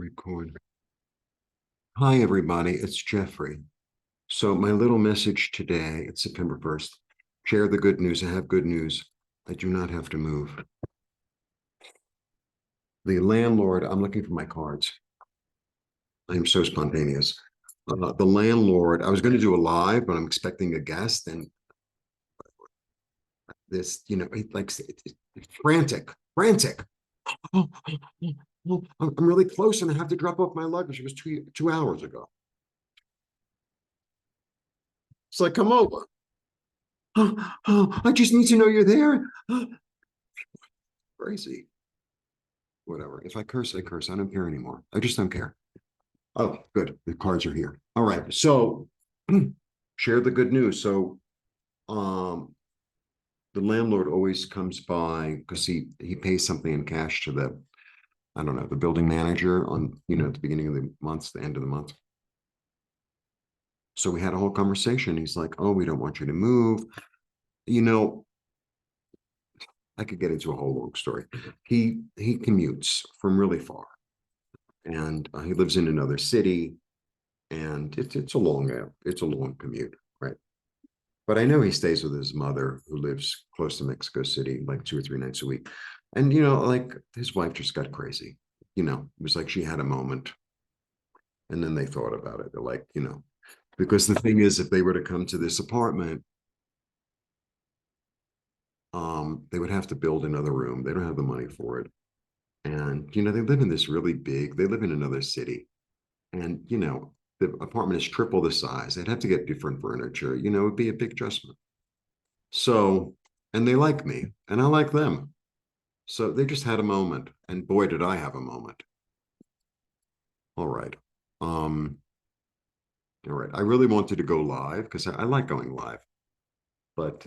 Record. Hi, everybody. It's Jeffrey. So, my little message today, it's September 1st. Share the good news. I have good news. I do not have to move. The landlord, I'm looking for my cards. I'm so spontaneous. The landlord, I was going to do a live, but I'm expecting a guest. And this, it's frantic, frantic. Oh, I'm really close and I have to drop off my luggage. It was 2 hours ago. It's like, come over. I just need to know you're there. Crazy. Whatever. If I curse, I curse. I don't care anymore. I just don't care. Oh, good. The cards are here. All right. So share the good news. So um the landlord always comes by because he pays something in cash to the, I don't know, the building manager on, at the beginning of the month, the end of the month. So we had a whole conversation. He's like, oh, we don't want you to move. You know, I could get into a whole long story. He commutes from really far, and he lives in another city, and it's a long commute, right? But I know he stays with his mother, who lives close to Mexico City, like 2 or 3 nights a week. And like his wife just got crazy. It was like she had a moment, and then they thought about it. They're like, because the thing is, if they were to come to this apartment, they would have to build another room. They don't have the money for it. And they live in this really big, they live in another city. And the apartment is triple the size. They'd have to get different furniture. It'd be a big adjustment. So, and they like me and I like them. So they just had a moment. And boy, did I have a moment. All right. Um, all right. I really wanted to go live because I like going live. But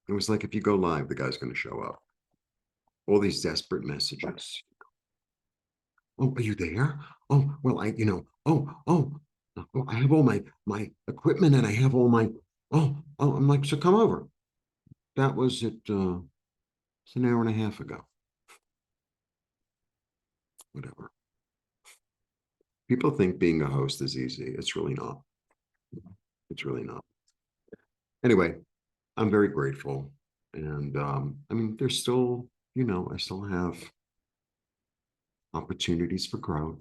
it was like, if you go live, the guy's going to show up. All these desperate messages. Oh, are you there? Oh, well, I have all my equipment and I have all my, I'm like, so come over. That was it's an hour and a half ago. Whatever. People think being a host is easy. It's really not. It's really not. Anyway, I'm very grateful. And I mean, there's still, I still have opportunities for growth.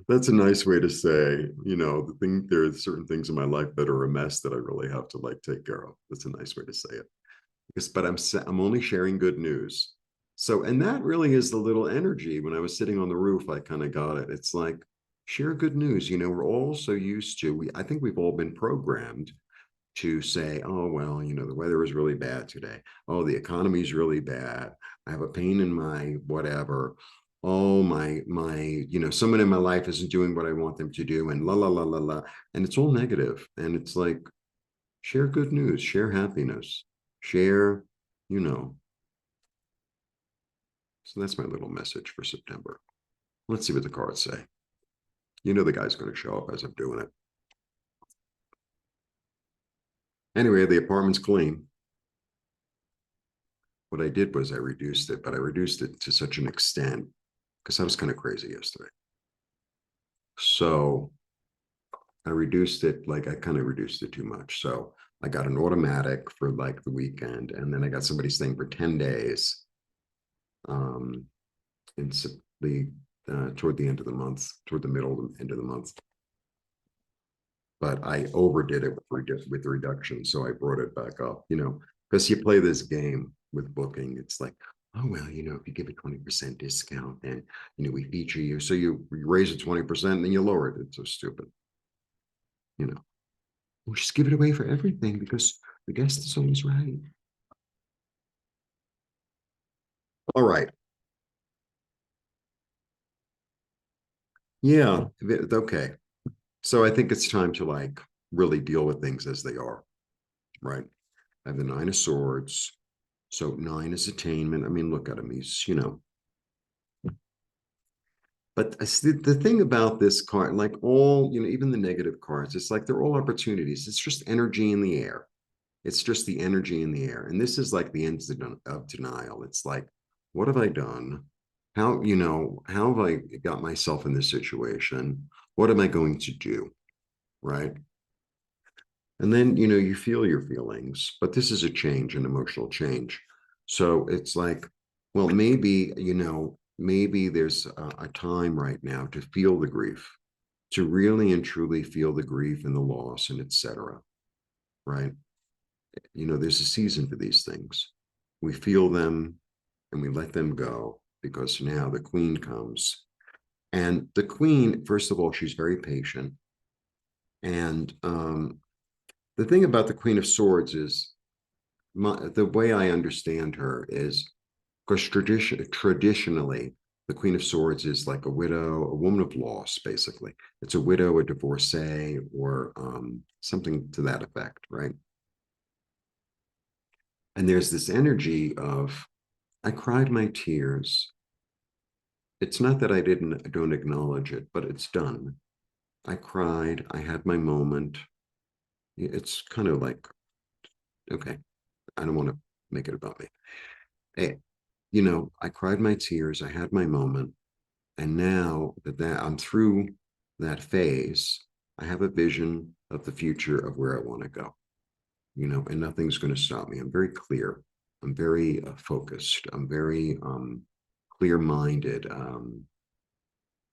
That's a nice way to say, there are certain things in my life that are a mess that I really have to like take care of. That's a nice way to say it. Because, but I'm only sharing good news. So, and that really is the little energy. When I was sitting on the roof, I kind of got it. It's like, share good news. We're all so used to, I think we've all been programmed to say, oh, well, the weather is really bad today. Oh, the economy is really bad. I have a pain in my whatever. Oh, my, someone in my life isn't doing what I want them to do, and la la la la la. And it's all negative. And it's like, share good news, share happiness, share, you know. So that's my little message for September. Let's see what the cards say. The guy's going to show up as I'm doing it. Anyway, the apartment's clean. What I did was I reduced it, but I reduced it to such an extent because I was kind of crazy yesterday. So I kind of reduced it too much. So I got an automatic for like the weekend, and then I got somebody staying for 10 days um, in the toward the end of the month, toward the middle end of the month. But I overdid it with the reduction, so I brought it back up. Because you play this game with booking, it's like, oh well, if you give a 20% discount, and we feature you, so you raise it 20%, and then you lower it. It's so stupid. We'll just give it away for everything because the guest is always right. All right. Yeah. Okay. So I think it's time to like really deal with things as they are, right? I have the Nine of Swords. So 9 is attainment. I mean, look at him. He's. But the thing about this card, like all, even the negative cards, it's like they're all opportunities. It's just energy in the air. It's just the energy in the air. And this is like the end of denial. It's like, what have I done? How, how have I got myself in this situation? What am I going to do? Right. And then, you feel your feelings, but this is a change, an emotional change. So it's like, well, maybe, maybe there's a time right now to feel the grief, to really and truly feel the grief and the loss and etc. Right. There's a season for these things. We feel them and we let them go because now the queen comes. And the queen, first of all, she's very patient. And the thing about the Queen of Swords is the way I understand her is because traditionally, the Queen of Swords is like a widow, a woman of loss, basically. It's a widow, a divorcee, or something to that effect, right? And there's this energy of, I cried my tears. It's not that I don't acknowledge it, but it's done. I cried. I had my moment. It's kind of like, okay, I don't want to make it about me. Hey, I cried my tears. I had my moment. And now that I'm through that phase, I have a vision of the future of where I want to go, and nothing's going to stop me. I'm very clear. I'm very focused. I'm very clear-minded. I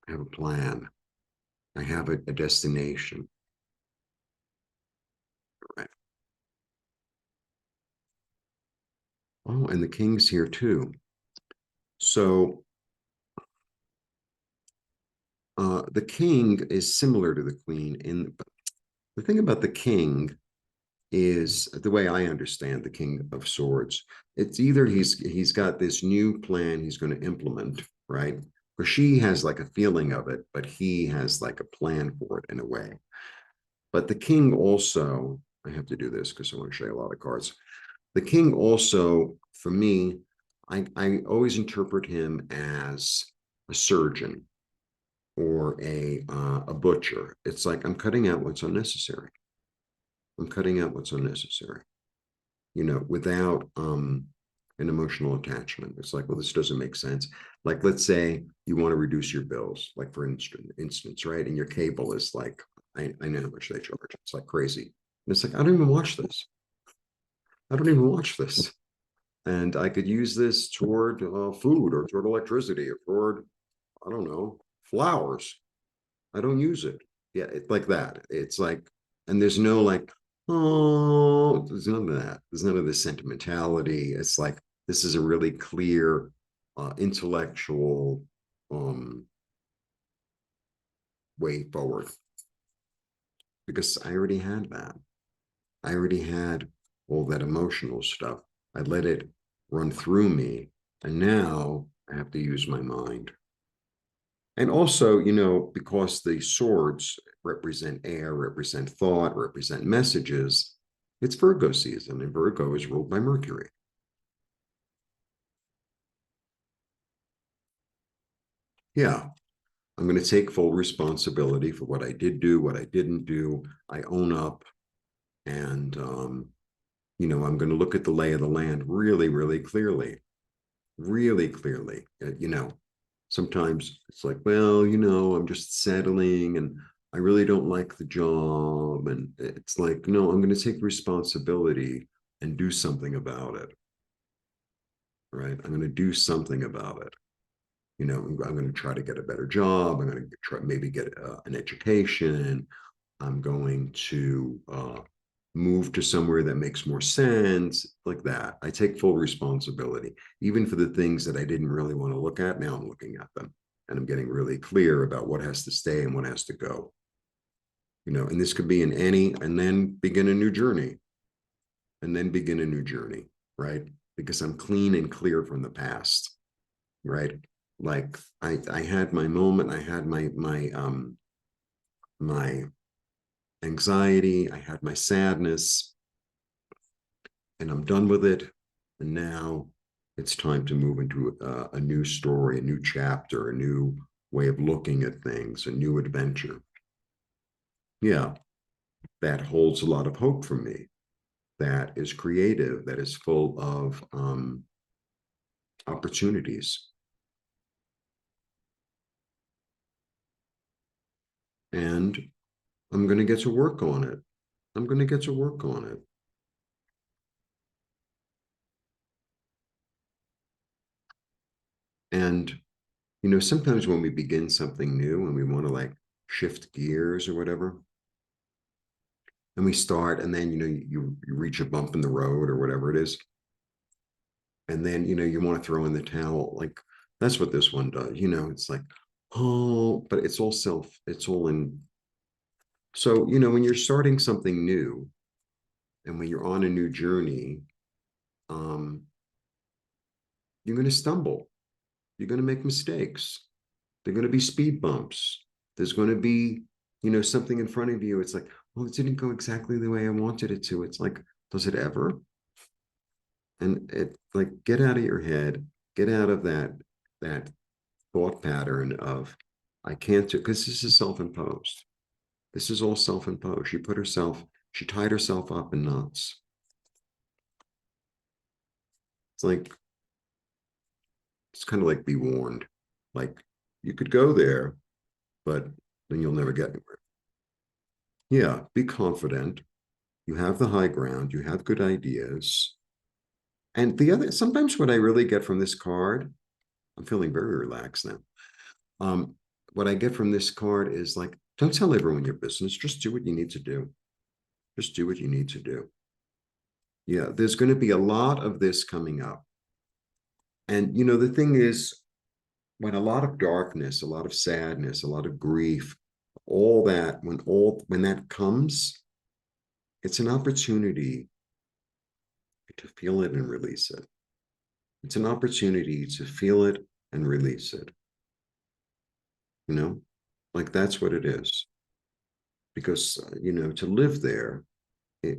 have a plan. I have a destination. Right. Oh, and the king's here too. So the king is similar to the queen. The thing about the king is the way I understand the King of Swords. It's either he's got this new plan he's going to implement, right? Or she has like a feeling of it, but he has like a plan for it in a way. But the king also, I have to do this because I want to show you a lot of cards. The king also, for me, I always interpret him as a surgeon or a butcher. It's like I'm cutting out what's unnecessary. I'm cutting out what's unnecessary, without an emotional attachment. It's like, well, this doesn't make sense. Like, let's say you want to reduce your bills, like for instance, right? And your cable is like, I know how much they charge. It's like crazy. And it's like, I don't even watch this. I don't even watch this. And I could use this toward food or toward electricity or toward, I don't know, flowers. I don't use it. Yeah, it's like that. It's like, and there's no like, oh, there's none of that. There's none of this sentimentality. It's like this is a really clear, intellectual way forward because I already had that. I already had all that emotional stuff. I let it run through me, and now I have to use my mind. And also, because the swords represent air, represent thought, represent messages, it's Virgo season, and Virgo is ruled by Mercury. Yeah, I'm going to take full responsibility for what I did do, what I didn't do. I own up, and I'm going to look at the lay of the land really, really clearly, really clearly. Sometimes it's like, well, I'm just settling and I really don't like the job. And it's like, no, I'm going to take responsibility and do something about it. Right. I'm going to do something about it. I'm going to try to get a better job. I'm going to try maybe get an education. I'm going to move to somewhere that makes more sense, like that. I take full responsibility, even for the things that I didn't really want to look at. Now I'm looking at them and I'm getting really clear about what has to stay and what has to go. And this could be in any, and then begin a new journey, and then begin a new journey, right? Because I'm clean and clear from the past, right? Like I had my moment, I had my anxiety, I had my sadness, and I'm done with it. And now it's time to move into a new story, a new chapter, a new way of looking at things, a new adventure. Yeah, that holds a lot of hope for me. that is creative, that is full of opportunities. And I'm going to get to work on it. I'm going to get to work on it. And, sometimes when we begin something new and we want to like shift gears or whatever, and we start, and then, you reach a bump in the road or whatever it is. And then, you want to throw in the towel. Like, that's what this one does. It's like, oh, but it's all in. So, when you're starting something new and when you're on a new journey, um, you're going to stumble. You're going to make mistakes. There are going to be speed bumps. There's going to be, something in front of you. It's like, well, it didn't go exactly the way I wanted it to. It's like, does it ever? And it like get out of your head, get out of that thought pattern of I can't do because this is self-imposed. This is all self-imposed. She tied herself up in knots. It's like it's kind of like be warned. Like you could go there, but then you'll never get anywhere. Yeah, be confident. You have the high ground, you have good ideas. And the other sometimes what I really get from this card, I'm feeling very relaxed now. Um, what I get from this card is like, don't tell everyone your business. Just do what you need to do. Just do what you need to do. Yeah, there's going to be a lot of this coming up. And, the thing is, when a lot of darkness, a lot of sadness, a lot of grief, when that comes, it's an opportunity to feel it and release it. It's an opportunity to feel it and release it. Like that's what it is. Because, to live there, it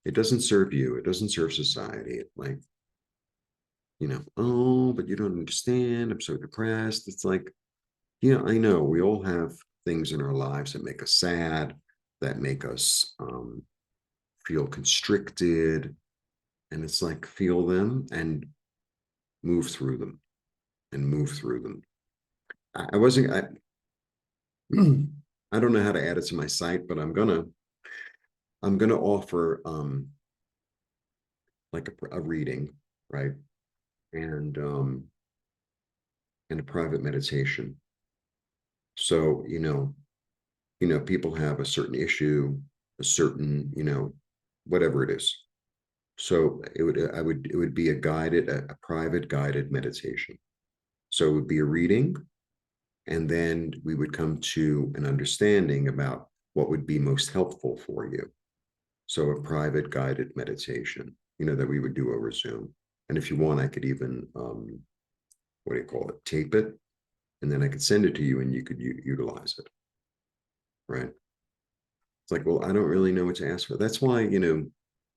it doesn't serve you. It doesn't serve society. Like, oh, but you don't understand. I'm so depressed. It's like, yeah, I know. We all have things in our lives that make us sad, that make us feel constricted. And it's like, feel them and move through them and move through them. I wasn't, I, I don't know how to add it to my site, but I'm gonna offer like a reading, right? And and a private meditation. So, people have a certain issue, a certain, whatever it is. So it would be a private guided meditation. So it would be a reading, and then we would come to an understanding about what would be most helpful for you. So a private guided meditation, that we would do over Zoom. And if you want, I could even, what do you call it, tape it, and then I could send it to you and you could utilize it, right? It's like, well, I don't really know what to ask for. That's why,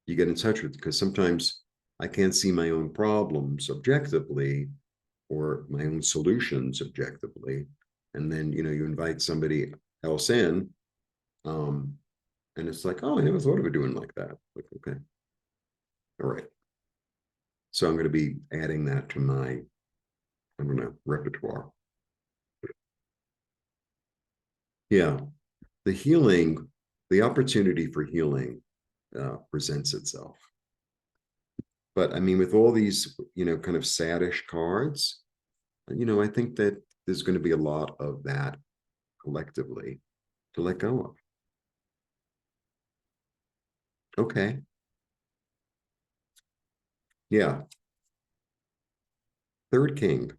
you get in touch with, because sometimes I can't see my own problems objectively or my own solutions objectively. And then, you invite somebody else in, um, and it's like, oh, I never thought of it doing like that. Like, okay, all right. So I'm going to be adding that to my, I don't know, repertoire. Yeah, the healing, the opportunity for healing presents itself. But I mean, with all these, kind of saddish cards, I think that there's going to be a lot of that collectively to let go of. Okay. Yeah. Third king.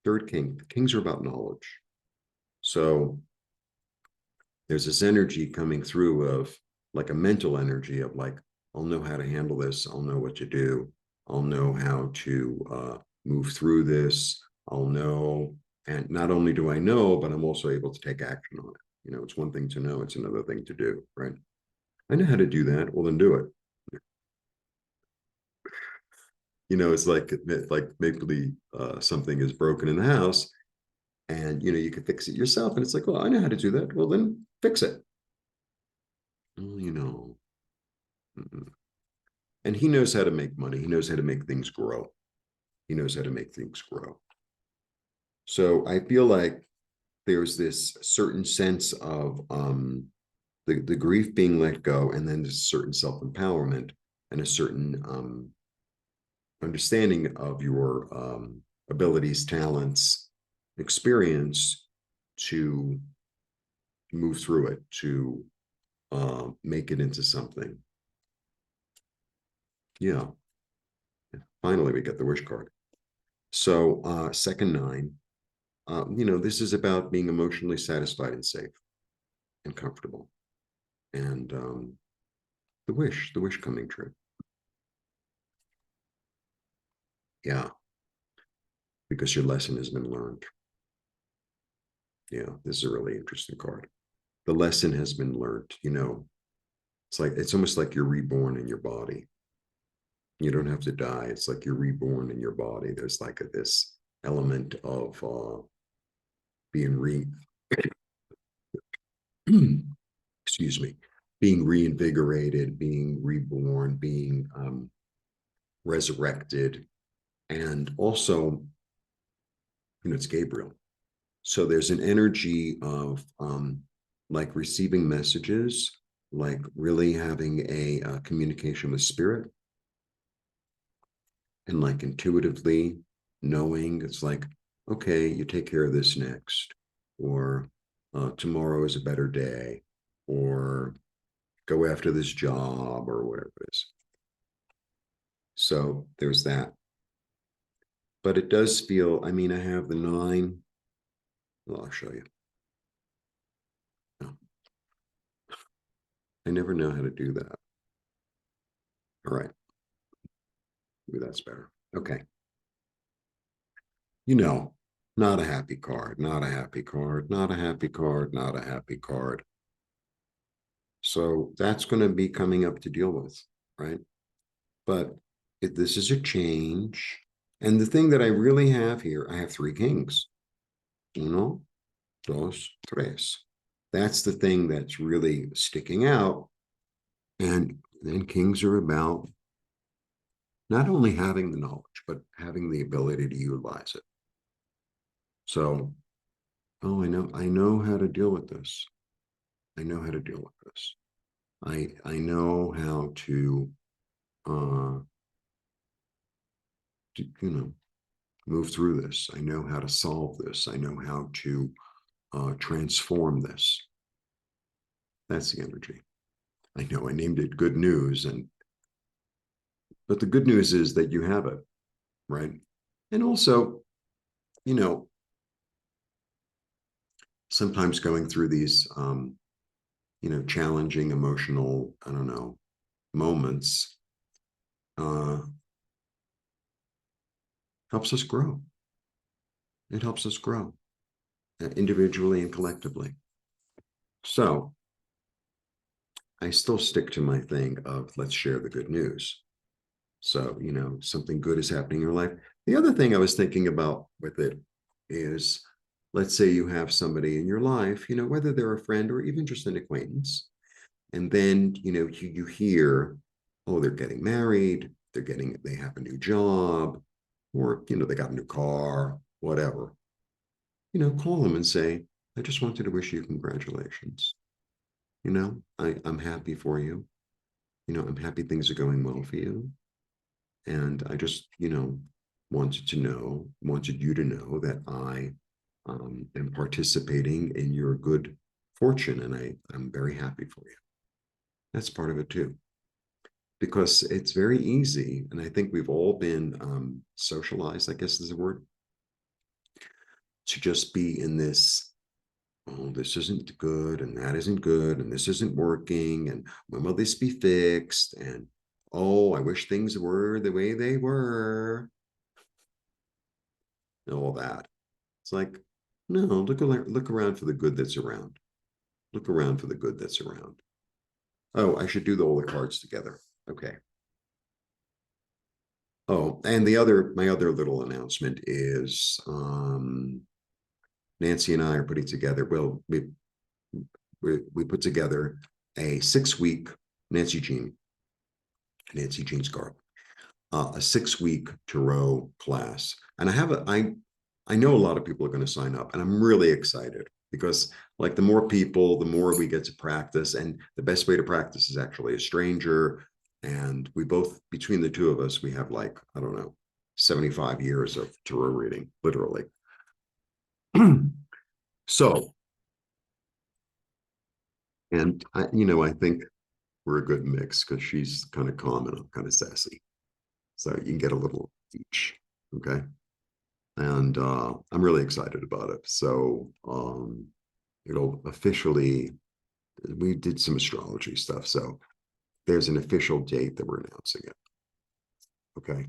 Third king. The kings are about knowledge. So there's this energy coming through of like a mental energy of like, I'll know how to handle this. I'll know what to do. I'll know how to move through this. I'll know. And not only do I know, but I'm also able to take action on it. It's one thing to know, it's another thing to do, right? I know how to do that. Well, then do it. It's like maybe something is broken in the house and you can fix it yourself. And it's like, well, I know how to do that. Well, then fix it. Oh, Mm-mm. And he knows how to make money. He knows how to make things grow. He knows how to make things grow. So I feel like there's this certain sense of the grief being let go, and then there's a certain self-empowerment and a certain understanding of your abilities, talents, experience to move through it, to make it into something. Yeah. Finally, we get the wish card. So second nine, this is about being emotionally satisfied and safe and comfortable. And the wish coming true. Yeah, because your lesson has been learned. Yeah, this is a really interesting card. The lesson has been learned. It's almost like you're reborn in your body. You don't have to die. It's like you're reborn in your body. There's like this element of being excuse me, being reinvigorated, being reborn, being resurrected, and also, it's Gabriel. So there's an energy of like receiving messages, like really having a communication with spirit, and like intuitively knowing it's like, okay, you take care of this next, or tomorrow is a better day, or go after this job, or whatever it is. So there's that. But it does feel, I mean, I have the nine. Well, I'll show you. No, I never know how to do that. All right. Maybe that's better. Okay. You know, not a happy card, not a happy card, not a happy card, not a happy card. So that's going to be coming up to deal with, right? But this is a change. And the thing that I really have here, I have three kings. Uno, dos, tres. That's the thing that's really sticking out. And then kings are about not only having the knowledge, but having the ability to utilize it. So, I know how to deal with this. I know how to deal with this. I know how uh to move through this. I know how to solve this. I know how to transform this. That's the energy. I know I named it good news, but the good news is that you have it, right? And also, you know, sometimes going through these challenging emotional, I don't know, moments uh helps us grow. It helps us grow individually and collectively. So I still stick to my thing of let's share the good news. So, something good is happening in your life. The other thing I was thinking about with it is, let's say you have somebody in your life, whether they're a friend or even just an acquaintance, and then, you hear, oh, they're getting married, they have a new job, or, they got a new car, whatever. Call them and say, I just wanted to wish you congratulations. I'm happy for you. I'm happy things are going well for you. And I just, wanted you to know that I am participating in your good fortune, and I'm very happy for you. That's part of it too, because it's very easy, and I think we've all been socialized, I guess is the word, to just be in this, oh, this isn't good, and that isn't good, and this isn't working, and when will this be fixed? And oh, I wish things were the way they were, and all that. It's like, no, look around for the good that's around. Look around for the good that's around. Oh, I should do all the cards together. Okay. Oh, and my other little announcement is Nancy and I are putting together, well, we put together a 6-week Nancy Jean Nancy Jean Scarlett, a 6-week tarot class. And I know a lot of people are going to sign up, and I'm really excited because like the more people, the more we get to practice. And the best way to practice is actually a stranger. And we both, between the two of us, we have like, I don't know, 75 years of tarot reading, literally. So, and I think we're a good mix because she's kind of calm and I'm kind of sassy. So you can get a little each. Okay. And I'm really excited about it. So it'll officially, we did some astrology stuff. So there's an official date that we're announcing it. Okay.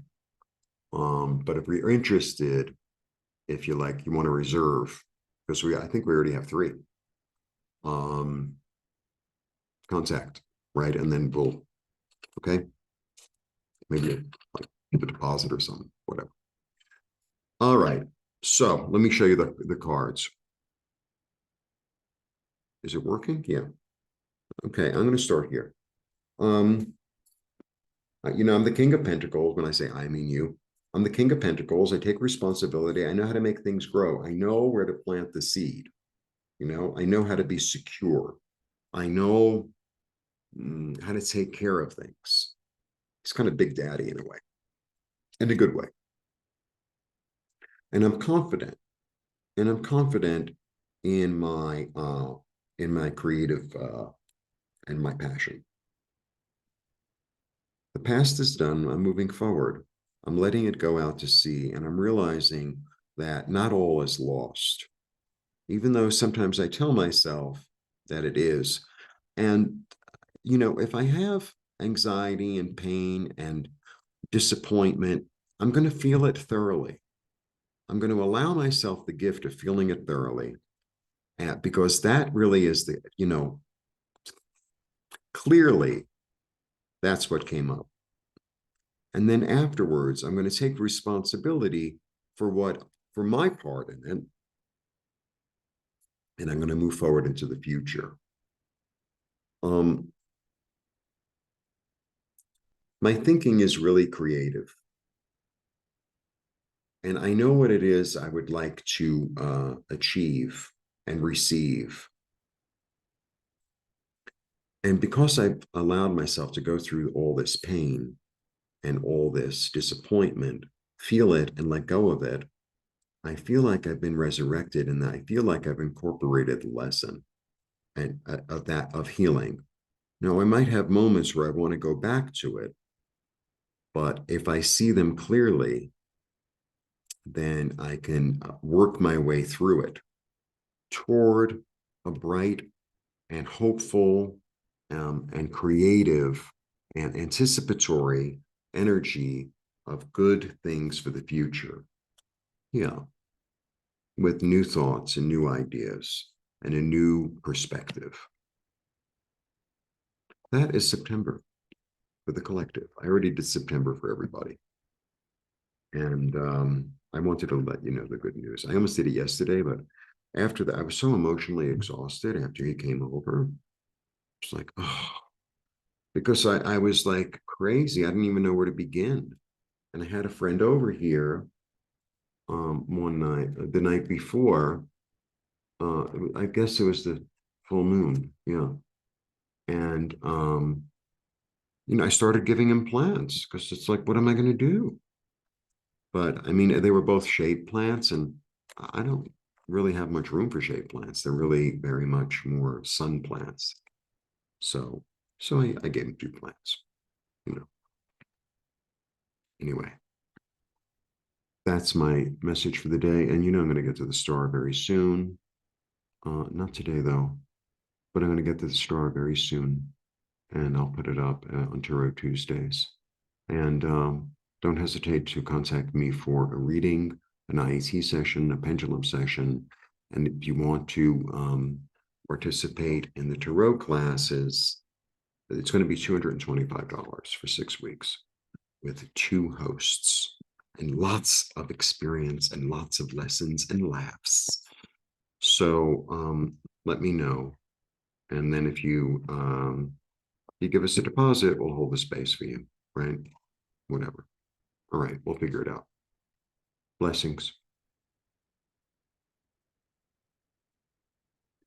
But if you're interested, if you like, you want to reserve, because I think we already have 3. Um, contact, right? And then we'll, okay, maybe like give a deposit or something, whatever. All right. So let me show you the cards. Is it working? Yeah. Okay, I'm going to start here. I'm the King of Pentacles. When I say I mean you. I'm the King of Pentacles. I take responsibility. I know how to make things grow. I know where to plant the seed. I know how to be secure. I know how to take care of things. It's kind of Big Daddy in a way, in a good way. And I'm confident. And I'm confident in my creative and my passion. The past is done. I'm moving forward. I'm letting it go out to sea, and I'm realizing that not all is lost, even though sometimes I tell myself that it is. And, if I have anxiety and pain and disappointment, I'm going to feel it thoroughly. I'm going to allow myself the gift of feeling it thoroughly, because that really is clearly that's what came up. And then afterwards, I'm going to take responsibility for my part in it. And I'm going to move forward into the future. My thinking is really creative. And I know what it is I would like to achieve and receive. And because I've allowed myself to go through all this pain and all this disappointment, feel it and let go of it, I feel like I've been resurrected, and I feel like I've incorporated the lesson and of healing. Now, I might have moments where I want to go back to it, but if I see them clearly, then I can work my way through it toward a bright and hopeful and creative and anticipatory energy of good things for the future. Yeah, with new thoughts and new ideas and a new perspective. That is September for the collective. I already did September for everybody. And I wanted to let you know the good news. I almost did it yesterday, but after that, I was so emotionally exhausted after he came over. It's like, oh, because I was like crazy. I didn't even know where to begin. And I had a friend over here one night, the night before. I guess it was the full moon. Yeah. And, I started giving him plants because it's like, what am I going to do? But I mean, they were both shade plants, and I don't really have much room for shade plants. They're really very much more sun plants. So, I gave him 2 plants, you know. Anyway, that's my message for the day. And I'm going to get to the star very soon. Not today, though, but I'm going to get to the star very soon. And I'll put it up on Tarot Tuesdays. And don't hesitate to contact me for a reading, an IET session, a pendulum session. And if you want to participate in the tarot classes, it's going to be $225 for 6 weeks with 2 hosts and lots of experience and lots of lessons and laughs. So let me know. And then if you give us a deposit, we'll hold the space for you. right? Whatever. All right, we'll figure it out. Blessings.